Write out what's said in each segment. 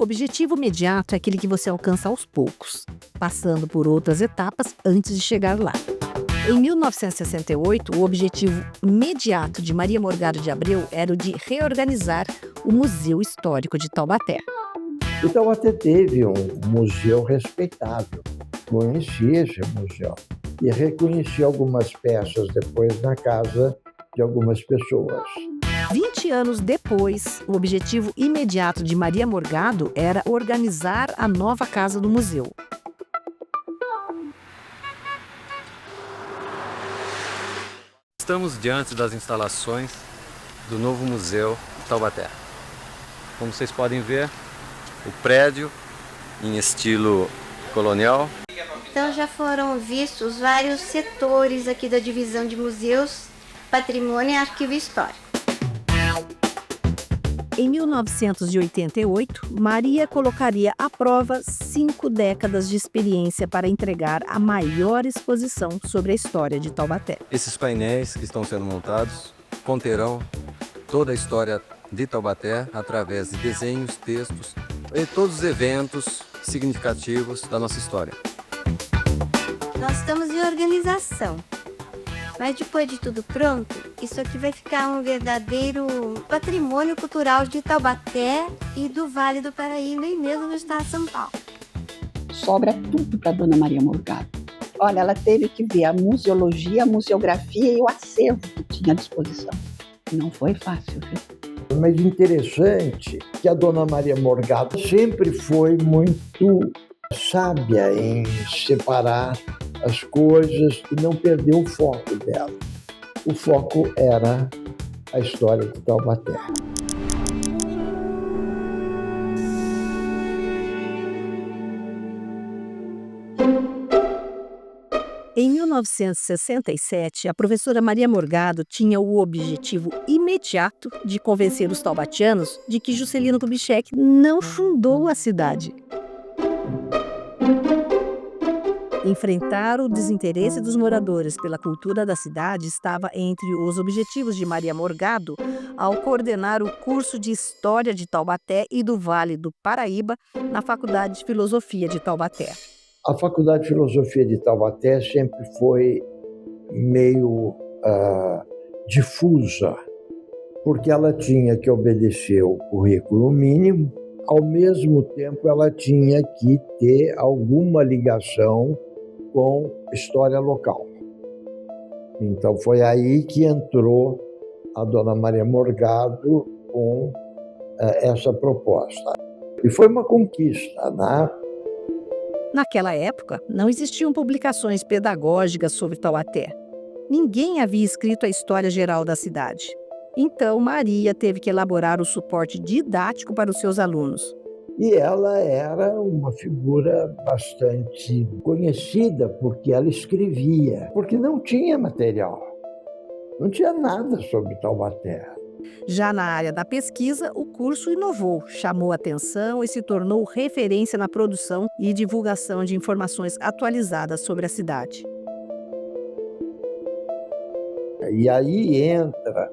Objetivo imediato é aquele que você alcança aos poucos, passando por outras etapas antes de chegar lá. Em 1968, o objetivo imediato de Maria Morgado de Abreu era o de reorganizar o Museu Histórico de Taubaté. E Taubaté teve um museu respeitável. Conheci esse museu e reconheci algumas peças depois na casa de algumas pessoas. 20 anos depois, o objetivo imediato de Maria Morgado era organizar a nova casa do museu. Estamos diante das instalações do novo Museu de Taubaté. Como vocês podem ver, o prédio em estilo colonial. Então já foram vistos vários setores aqui da divisão de museus, patrimônio e arquivo histórico. Em 1988, Maria colocaria à prova 5 décadas de experiência para entregar a maior exposição sobre a história de Taubaté. Esses painéis que estão sendo montados conterão toda a história de Taubaté através de desenhos, textos e todos os eventos significativos da nossa história. Nós estamos em organização, mas depois de tudo pronto, isso aqui vai ficar um verdadeiro patrimônio cultural de Taubaté e do Vale do Paraíba e mesmo no estado de São Paulo. Sobra tudo para Dona Maria Morgado. Olha, ela teve que ver a museologia, a museografia e o acervo que tinha à disposição. Não foi fácil, viu? Mas interessante que a Dona Maria Morgado sempre foi muito sábia em separar as coisas e não perder o foco dela. O foco era a história de Taubaté. Em 1967, a professora Maria Morgado tinha o objetivo imediato de convencer os taubatianos de que Juscelino Kubitschek não fundou a cidade. Enfrentar o desinteresse dos moradores pela cultura da cidade estava entre os objetivos de Maria Morgado ao coordenar o curso de História de Taubaté e do Vale do Paraíba na Faculdade de Filosofia de Taubaté. A Faculdade de Filosofia de Taubaté sempre foi meio difusa, porque ela tinha que obedecer o currículo mínimo, ao mesmo tempo ela tinha que ter alguma ligação com história local. Então foi aí que entrou a Dona Maria Morgado com essa proposta. E foi uma conquista, né? Naquela época, não existiam publicações pedagógicas sobre Taubaté. Ninguém havia escrito a história geral da cidade. Então, Maria teve que elaborar o suporte didático para os seus alunos. E ela era uma figura bastante conhecida porque ela escrevia, porque não tinha material, não tinha nada sobre Taubaté. Já na área da pesquisa, o curso inovou, chamou atenção e se tornou referência na produção e divulgação de informações atualizadas sobre a cidade. E aí entra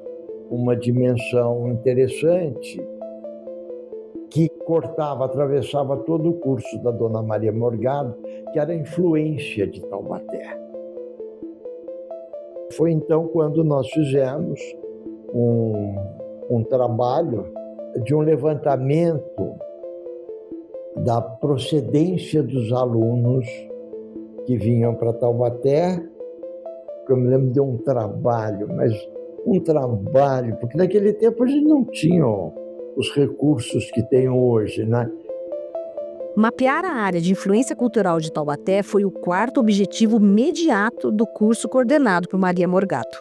uma dimensão interessante que atravessava todo o curso da Dona Maria Morgado, que era a influência de Taubaté. Foi então quando nós fizemos um trabalho de um levantamento da procedência dos alunos que vinham para Taubaté. Eu me lembro de um trabalho, porque naquele tempo a gente não tinha os recursos que tem hoje, né? Mapear a área de influência cultural de Taubaté foi o 4º objetivo imediato do curso coordenado por Maria Morgado.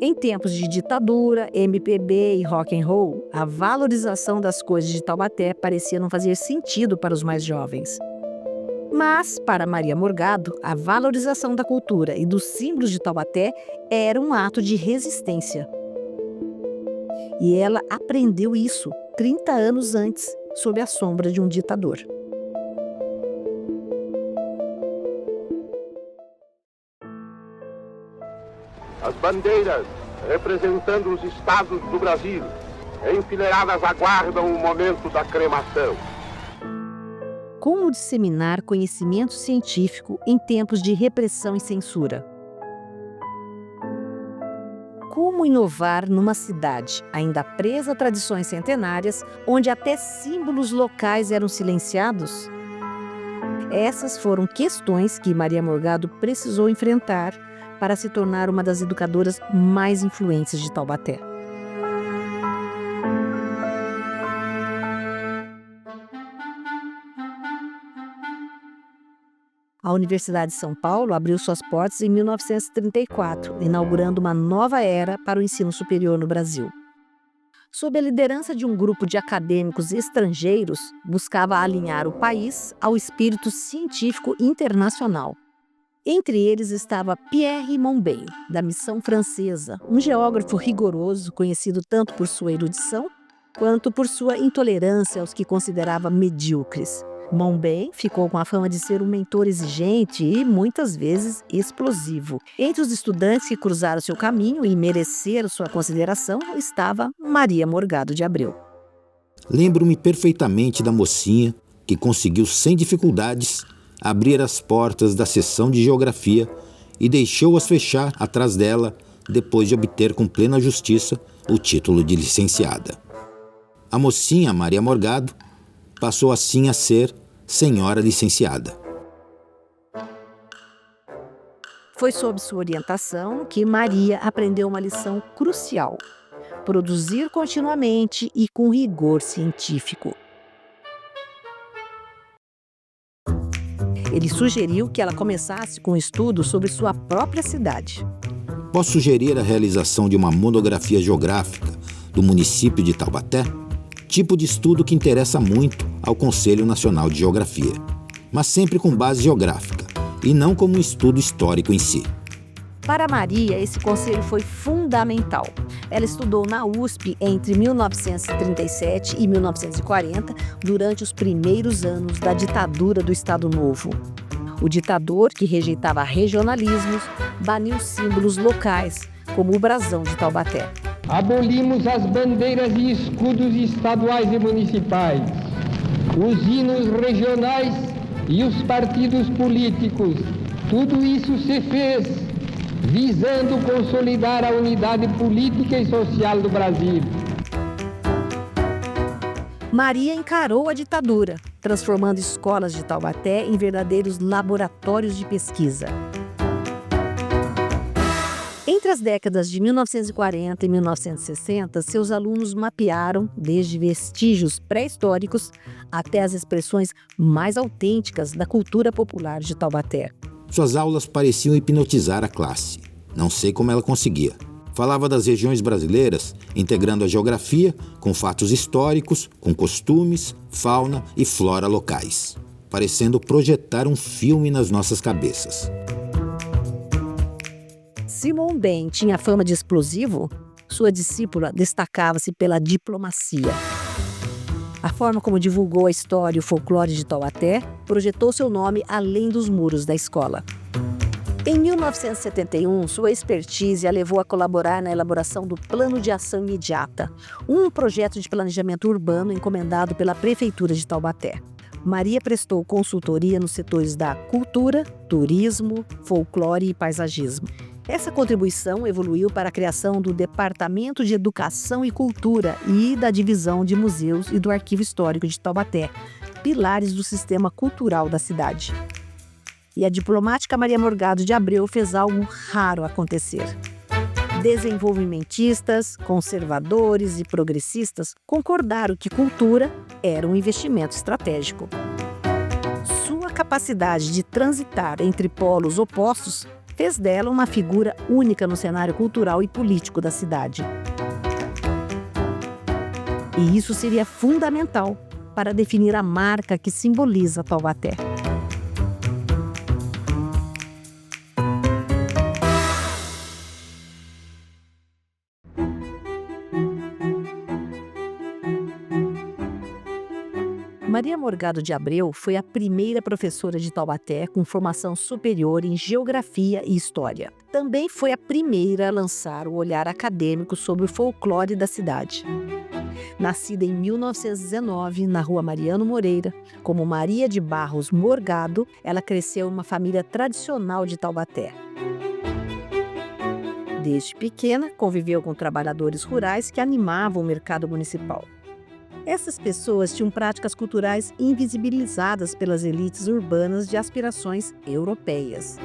Em tempos de ditadura, MPB e rock and roll, a valorização das coisas de Taubaté parecia não fazer sentido para os mais jovens. Mas, para Maria Morgado, a valorização da cultura e dos símbolos de Taubaté era um ato de resistência. E ela aprendeu isso 30 anos antes, sob a sombra de um ditador. As bandeiras representando os estados do Brasil, enfileiradas, aguardam o momento da cremação. Como disseminar conhecimento científico em tempos de repressão e censura? Como inovar numa cidade ainda presa a tradições centenárias, onde até símbolos locais eram silenciados? Essas foram questões que Maria Morgado precisou enfrentar para se tornar uma das educadoras mais influentes de Taubaté. A Universidade de São Paulo abriu suas portas em 1934, inaugurando uma nova era para o ensino superior no Brasil. Sob a liderança de um grupo de acadêmicos estrangeiros, buscava alinhar o país ao espírito científico internacional. Entre eles estava Pierre Monbeil, da Missão Francesa, um geógrafo rigoroso conhecido tanto por sua erudição quanto por sua intolerância aos que considerava medíocres. Monbeil ficou com a fama de ser um mentor exigente e, muitas vezes, explosivo. Entre os estudantes que cruzaram seu caminho e mereceram sua consideração estava Maria Morgado de Abreu. Lembro-me perfeitamente da mocinha que conseguiu, sem dificuldades, abrir as portas da seção de geografia e deixou-as fechar atrás dela depois de obter com plena justiça o título de licenciada. A mocinha Maria Morgado passou assim a ser senhora licenciada. Foi sob sua orientação que Maria aprendeu uma lição crucial: produzir continuamente e com rigor científico. Ele sugeriu que ela começasse com estudos sobre sua própria cidade. Posso sugerir a realização de uma monografia geográfica do município de Taubaté? Tipo de estudo que interessa muito ao Conselho Nacional de Geografia, mas sempre com base geográfica e não como um estudo histórico em si. Para Maria, esse conselho foi fundamental. Ela estudou na USP entre 1937 e 1940, durante os primeiros anos da ditadura do Estado Novo. O ditador, que rejeitava regionalismos, baniu símbolos locais, como o brasão de Taubaté. Abolimos as bandeiras e escudos estaduais e municipais, os hinos regionais e os partidos políticos. Tudo isso se fez visando consolidar a unidade política e social do Brasil. Maria encarou a ditadura, transformando escolas de Taubaté em verdadeiros laboratórios de pesquisa. Entre as décadas de 1940 e 1960, seus alunos mapearam, desde vestígios pré-históricos até as expressões mais autênticas da cultura popular de Taubaté. Suas aulas pareciam hipnotizar a classe. Não sei como ela conseguia. Falava das regiões brasileiras, integrando a geografia com fatos históricos, com costumes, fauna e flora locais, parecendo projetar um filme nas nossas cabeças. Se Monbeil tinha fama de explosivo, sua discípula destacava-se pela diplomacia. A forma como divulgou a história e o folclore de Taubaté projetou seu nome além dos muros da escola. Em 1971, sua expertise a levou a colaborar na elaboração do Plano de Ação Imediata, um projeto de planejamento urbano encomendado pela Prefeitura de Taubaté. Maria prestou consultoria nos setores da cultura, turismo, folclore e paisagismo. Essa contribuição evoluiu para a criação do Departamento de Educação e Cultura e da Divisão de Museus e do Arquivo Histórico de Taubaté, pilares do sistema cultural da cidade. E a diplomática Maria Morgado de Abreu fez algo raro acontecer. Desenvolvimentistas, conservadores e progressistas concordaram que cultura era um investimento estratégico. Sua capacidade de transitar entre polos opostos fez dela uma figura única no cenário cultural e político da cidade. E isso seria fundamental para definir a marca que simboliza Taubaté. Maria Morgado de Abreu foi a primeira professora de Taubaté com formação superior em Geografia e História. Também foi a primeira a lançar o olhar acadêmico sobre o folclore da cidade. Nascida em 1919, na rua Mariano Moreira, como Maria de Barros Morgado, ela cresceu em uma família tradicional de Taubaté. Desde pequena, conviveu com trabalhadores rurais que animavam o mercado municipal. Essas pessoas tinham práticas culturais invisibilizadas pelas elites urbanas de aspirações europeias.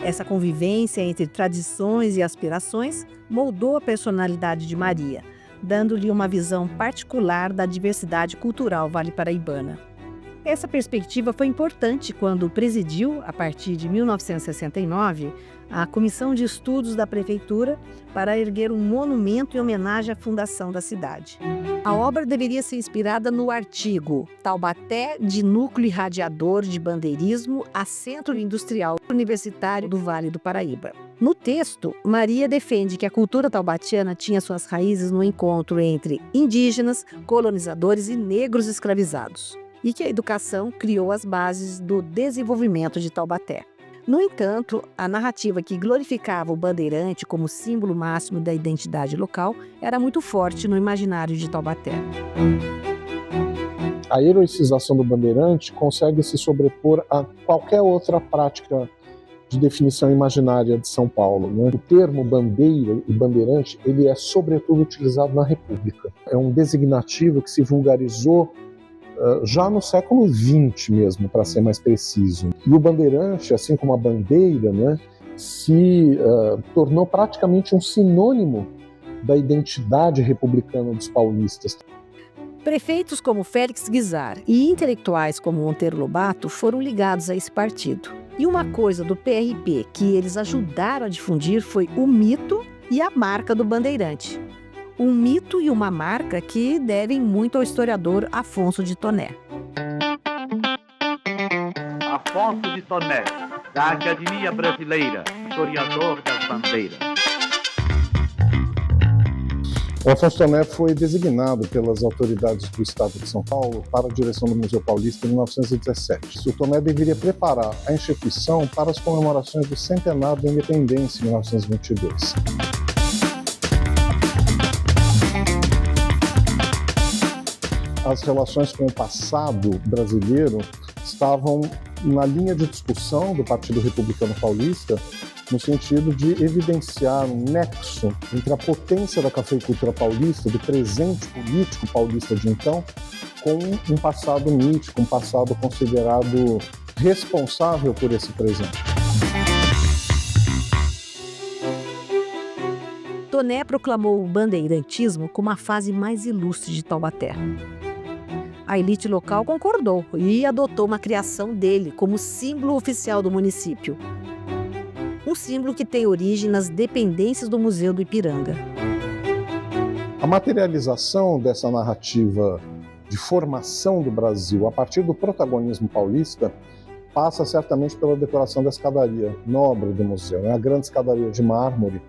Essa convivência entre tradições e aspirações moldou a personalidade de Maria, dando-lhe uma visão particular da diversidade cultural vale-paraibana. Essa perspectiva foi importante quando presidiu, a partir de 1969, a Comissão de Estudos da Prefeitura para erguer um monumento em homenagem à fundação da cidade. A obra deveria ser inspirada no artigo Taubaté de Núcleo Irradiador de Bandeirismo a Centro Industrial Universitário do Vale do Paraíba. No texto, Maria defende que a cultura taubatiana tinha suas raízes no encontro entre indígenas, colonizadores e negros escravizados, e que a educação criou as bases do desenvolvimento de Taubaté. No entanto, a narrativa que glorificava o bandeirante como símbolo máximo da identidade local era muito forte no imaginário de Taubaté. A heroicização do bandeirante consegue se sobrepor a qualquer outra prática de definição imaginária de São Paulo, né? O termo bandeira e bandeirante ele é sobretudo utilizado na República. É um designativo que se vulgarizou já no século XX mesmo, para ser mais preciso. E o bandeirante, assim como a bandeira, né, se tornou praticamente um sinônimo da identidade republicana dos paulistas. Prefeitos como Félix Guizar e intelectuais como Monteiro Lobato foram ligados a esse partido. E uma coisa do PRP que eles ajudaram a difundir foi o mito e a marca do bandeirante. Um mito e uma marca que devem muito ao historiador Afonso de Toné. Afonso de Toné, da Academia Brasileira, historiador das bandeiras. O Afonso Toné foi designado pelas autoridades do Estado de São Paulo para a direção do Museu Paulista em 1917. O Toné deveria preparar a instituição para as comemorações do centenário da independência em 1922. As relações com o passado brasileiro estavam na linha de discussão do Partido Republicano Paulista, no sentido de evidenciar um nexo entre a potência da cafeicultura paulista, do presente político paulista de então, com um passado mítico, um passado considerado responsável por esse presente. Toné proclamou o bandeirantismo como a fase mais ilustre de Taubaté. A elite local concordou e adotou uma criação dele como símbolo oficial do município. Um símbolo que tem origem nas dependências do Museu do Ipiranga. A materialização dessa narrativa de formação do Brasil a partir do protagonismo paulista passa certamente pela decoração da escadaria nobre do museu, a grande escadaria de mármore.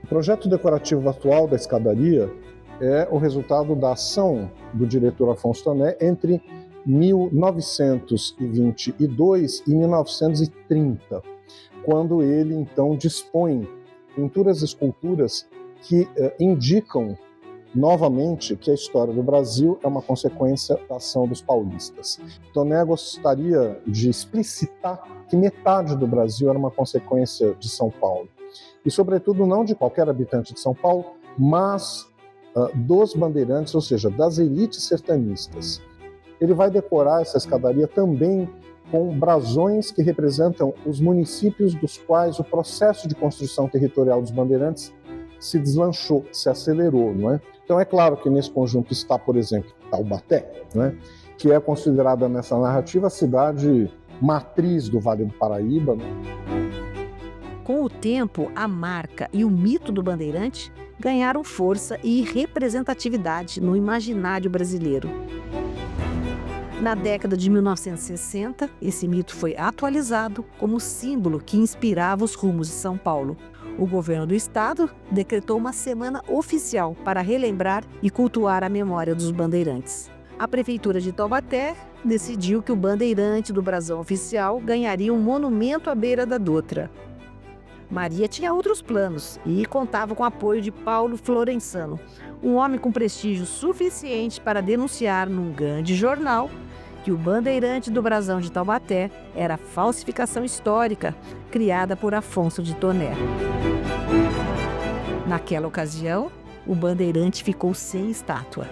O projeto decorativo atual da escadaria é o resultado da ação do diretor Afonso Toné entre 1922 e 1930, quando ele, então, dispõe pinturas e esculturas que indicam novamente que a história do Brasil é uma consequência da ação dos paulistas. Toné gostaria de explicitar que metade do Brasil era uma consequência de São Paulo. E, sobretudo, não de qualquer habitante de São Paulo, mas dos bandeirantes, ou seja, das elites sertanistas. Ele vai decorar essa escadaria também com brasões que representam os municípios dos quais o processo de construção territorial dos bandeirantes se deslanchou, se acelerou, não é? Então é claro que nesse conjunto está, por exemplo, Taubaté, não é? Que é considerada nessa narrativa a cidade matriz do Vale do Paraíba, né? Com o tempo, a marca e o mito do bandeirante ganharam força e representatividade no imaginário brasileiro. Na década de 1960, esse mito foi atualizado como símbolo que inspirava os rumos de São Paulo. O governo do estado decretou uma semana oficial para relembrar e cultuar a memória dos bandeirantes. A prefeitura de Taubaté decidiu que o bandeirante do brasão oficial ganharia um monumento à beira da Dutra. Maria tinha outros planos e contava com o apoio de Paulo Florensano, um homem com prestígio suficiente para denunciar num grande jornal que o bandeirante do Brasão de Taubaté era falsificação histórica criada por Afonso de Toné. Naquela ocasião, o bandeirante ficou sem estátua.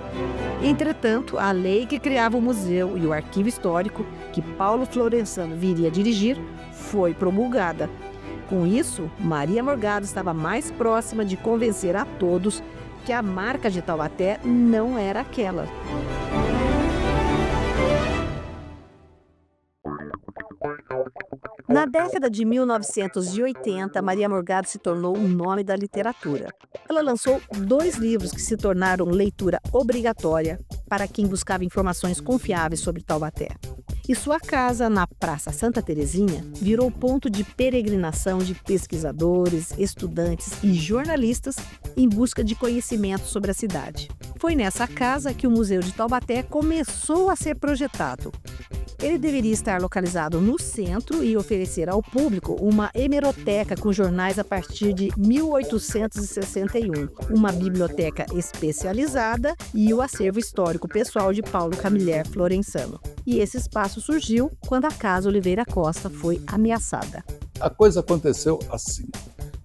Entretanto, a lei que criava o museu e o arquivo histórico, que Paulo Florensano viria a dirigir, foi promulgada. Com isso, Maria Morgado estava mais próxima de convencer a todos que a marca de Taubaté não era aquela. Na década de 1980, Maria Morgado se tornou um nome da literatura. Ela lançou 2 livros que se tornaram leitura obrigatória para quem buscava informações confiáveis sobre Taubaté. E sua casa, na Praça Santa Terezinha, virou ponto de peregrinação de pesquisadores, estudantes e jornalistas em busca de conhecimento sobre a cidade. Foi nessa casa que o Museu de Taubaté começou a ser projetado. Ele deveria estar localizado no centro e oferecer ao público uma hemeroteca com jornais a partir de 1861, uma biblioteca especializada e o acervo histórico pessoal de Paulo Camilleri Florensano. E esse espaço surgiu quando a Casa Oliveira Costa foi ameaçada. A coisa aconteceu assim.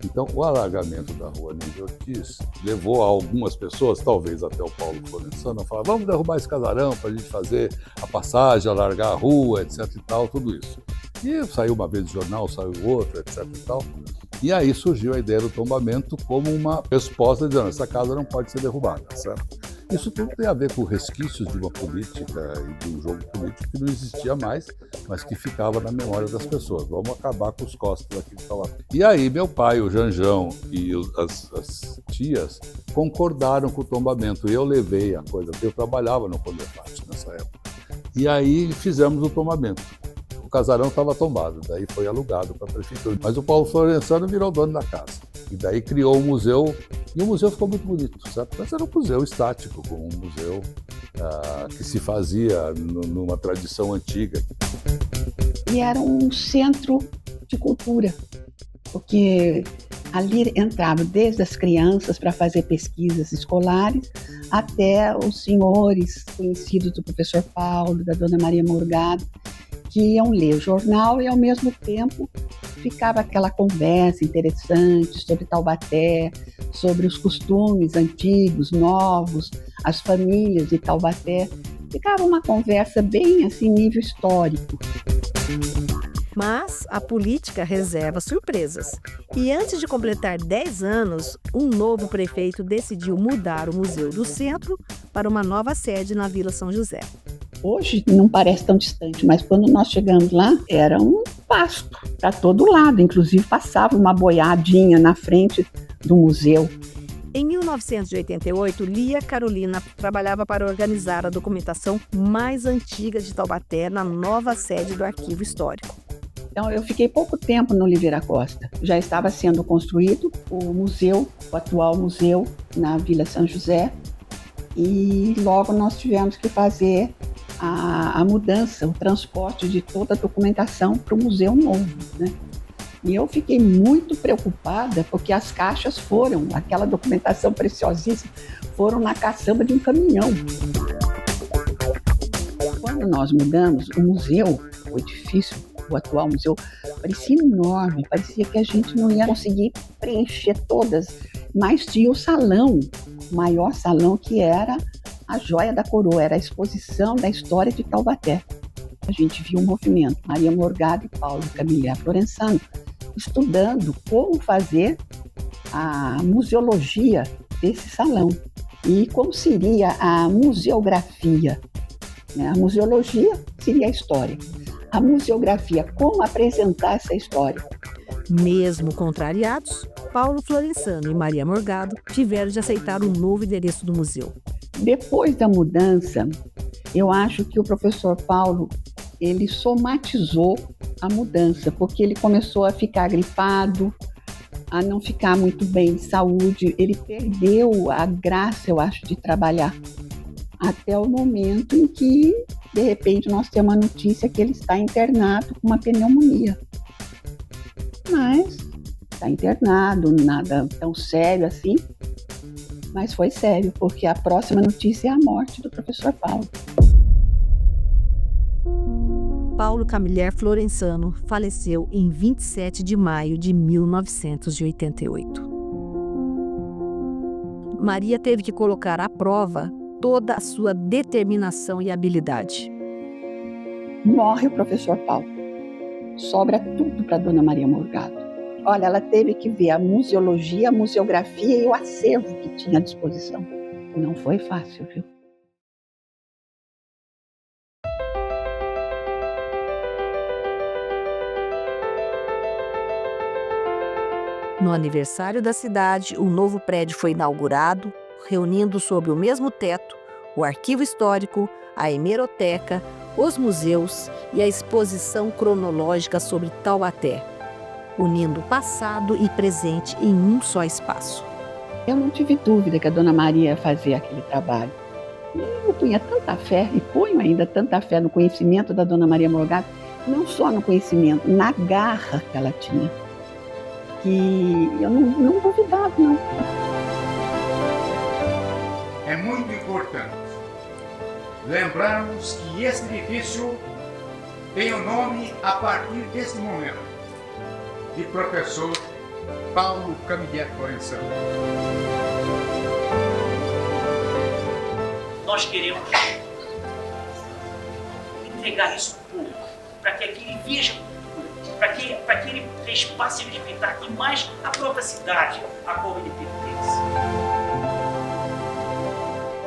Então, o alargamento da rua Níger Ortiz levou algumas pessoas, talvez até o Paulo Florensano, a falar: vamos derrubar esse casarão para a gente fazer a passagem, alargar a rua, etc e tal, tudo isso. E saiu uma vez o jornal, saiu outra, etc e tal. E aí surgiu a ideia do tombamento como uma resposta dizendo: essa casa não pode ser derrubada, certo? Isso tudo tem a ver com resquícios de uma política e de um jogo político que não existia mais, mas que ficava na memória das pessoas. Vamos acabar com os costos aqui de Taubaté. E aí meu pai, o Janjão e as tias concordaram com o tombamento. E eu levei a coisa, porque eu trabalhava no Condefat nessa época. E aí fizemos o tombamento. O casarão estava tombado, daí foi alugado para a prefeitura. Mas o Paulo Florensano virou dono da casa. E daí criou um museu, e o museu ficou muito bonito, certo? Mas era um museu estático, como um museu que se fazia numa tradição antiga. E era um centro de cultura, porque ali entravam desde as crianças para fazer pesquisas escolares, até os senhores conhecidos do professor Paulo, da dona Maria Morgado, que iam ler o jornal e, ao mesmo tempo, ficava aquela conversa interessante sobre Taubaté, sobre os costumes antigos, novos, as famílias de Taubaté. Ficava uma conversa bem assim, nível histórico. Mas a política reserva surpresas. E antes de completar 10 anos, um novo prefeito decidiu mudar o museu do centro para uma nova sede na Vila São José. Hoje não parece tão distante, mas quando nós chegamos lá, era um pasto para todo lado. Inclusive passava uma boiadinha na frente do museu. Em 1988, Lia Carolina trabalhava para organizar a documentação mais antiga de Taubaté na nova sede do Arquivo Histórico. Então, eu fiquei pouco tempo no Oliveira Costa. Já estava sendo construído o museu, o atual museu, na Vila São José. E logo nós tivemos que fazer a mudança, o transporte de toda a documentação para o museu novo, né? E eu fiquei muito preocupada porque as caixas foram, aquela documentação preciosíssima, foram na caçamba de um caminhão. Quando nós mudamos, o museu, o edifício, o atual museu, parecia enorme, parecia que a gente não ia conseguir preencher todas, mas tinha o salão, o maior salão, que era a joia da coroa, era a exposição da história de Taubaté. A gente viu o movimento Maria Morgado e Paulo Camilleri Florensano estudando como fazer a museologia desse salão e como seria a museografia. A museologia seria a história. A museografia, como apresentar essa história. Mesmo contrariados, Paulo Florensano e Maria Morgado tiveram de aceitar o novo endereço do museu. Depois da mudança, eu acho que o professor Paulo, ele somatizou a mudança, porque ele começou a ficar gripado, a não ficar muito bem de saúde, ele perdeu a graça, eu acho, de trabalhar. Até o momento em que, de repente, nós temos a notícia que ele está internado com uma pneumonia. Mas está internado, nada tão sério assim, mas foi sério, porque a próxima notícia é a morte do professor Paulo. Paulo Camilleri Florensano faleceu em 27 de maio de 1988. Maria teve que colocar à prova toda a sua determinação e habilidade. Morre o professor Paulo. Sobra tudo para Dona Maria Morgado. Olha, ela teve que ver a museologia, a museografia e o acervo que tinha à disposição. Não foi fácil, viu? No aniversário da cidade, um novo prédio foi inaugurado, reunindo sob o mesmo teto o arquivo histórico, a hemeroteca, os museus e a exposição cronológica sobre Taubaté, unindo passado e presente em um só espaço. Eu não tive dúvida que a Dona Maria ia fazer aquele trabalho. Eu punha tanta fé, e ponho ainda tanta fé no conhecimento da Dona Maria Morgado, não só no conhecimento, na garra que ela tinha. Que eu não duvidava, não. É muito importante lembrarmos que esse edifício tem o nome, a partir desse momento, de professor Paulo Camilleri Florensano. Nós queremos entregar isso ao povo, para que ele veja para que ele passe a respeitar e mais a própria cidade a qual ele pertence.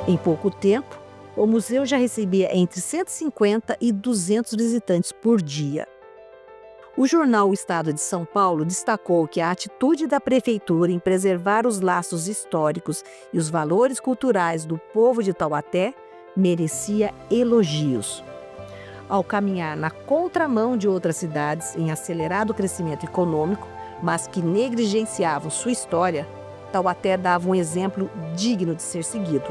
Em pouco tempo, o museu já recebia entre 150 e 200 visitantes por dia. O jornal O Estado de São Paulo destacou que a atitude da prefeitura em preservar os laços históricos e os valores culturais do povo de Taubaté merecia elogios. Ao caminhar na contramão de outras cidades em acelerado crescimento econômico, mas que negligenciavam sua história, Taubaté dava um exemplo digno de ser seguido.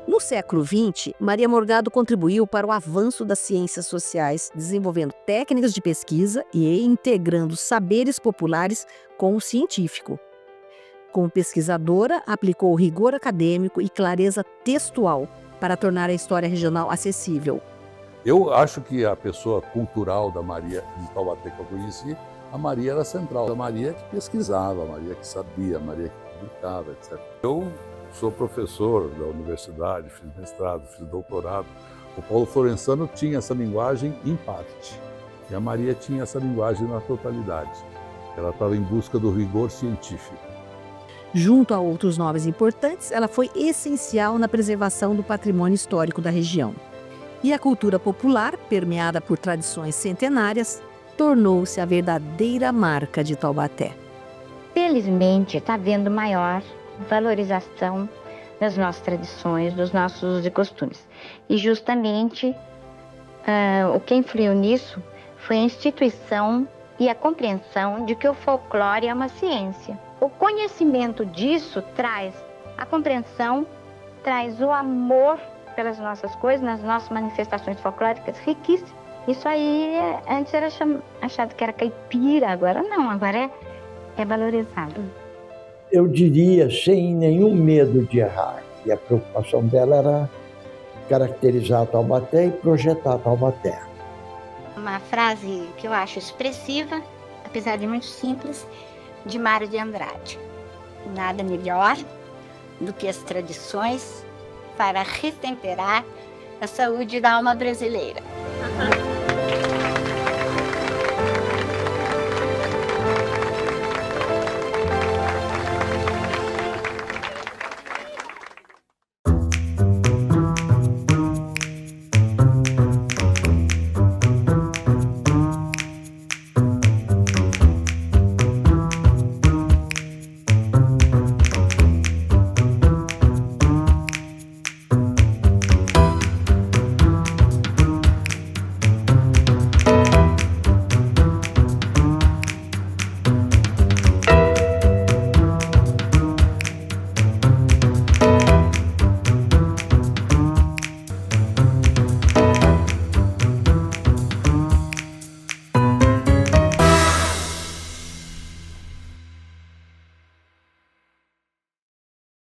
No século XX, Maria Morgado contribuiu para o avanço das ciências sociais, desenvolvendo técnicas de pesquisa e integrando saberes populares com o científico. Como pesquisadora, aplicou rigor acadêmico e clareza textual para tornar a história regional acessível. Eu acho que a pessoa cultural da Maria de Taubaté que eu conheci, a Maria era central. A Maria que pesquisava, a Maria que sabia, a Maria que publicava, etc. Eu sou professor da universidade, fiz mestrado, fiz doutorado. O Paulo Florensano tinha essa linguagem em parte, e a Maria tinha essa linguagem na totalidade. Ela estava em busca do rigor científico. Junto a outros nomes importantes, ela foi essencial na preservação do patrimônio histórico da região. E a cultura popular, permeada por tradições centenárias, tornou-se a verdadeira marca de Taubaté. Felizmente, está havendo maior valorização das nossas tradições, dos nossos usos e costumes. E justamente o que influiu nisso foi a instituição e a compreensão de que o folclore é uma ciência. O conhecimento disso traz a compreensão, traz o amor pelas nossas coisas, nas nossas manifestações folclóricas riquíssimas. Isso aí, antes era achado que era caipira, agora não, agora é valorizado. Eu diria, sem nenhum medo de errar, e a preocupação dela era caracterizar Taubaté e projetar Taubaté. Uma frase que eu acho expressiva, apesar de muito simples, de Mário de Andrade. Nada melhor do que as tradições para retemperar a saúde da alma brasileira.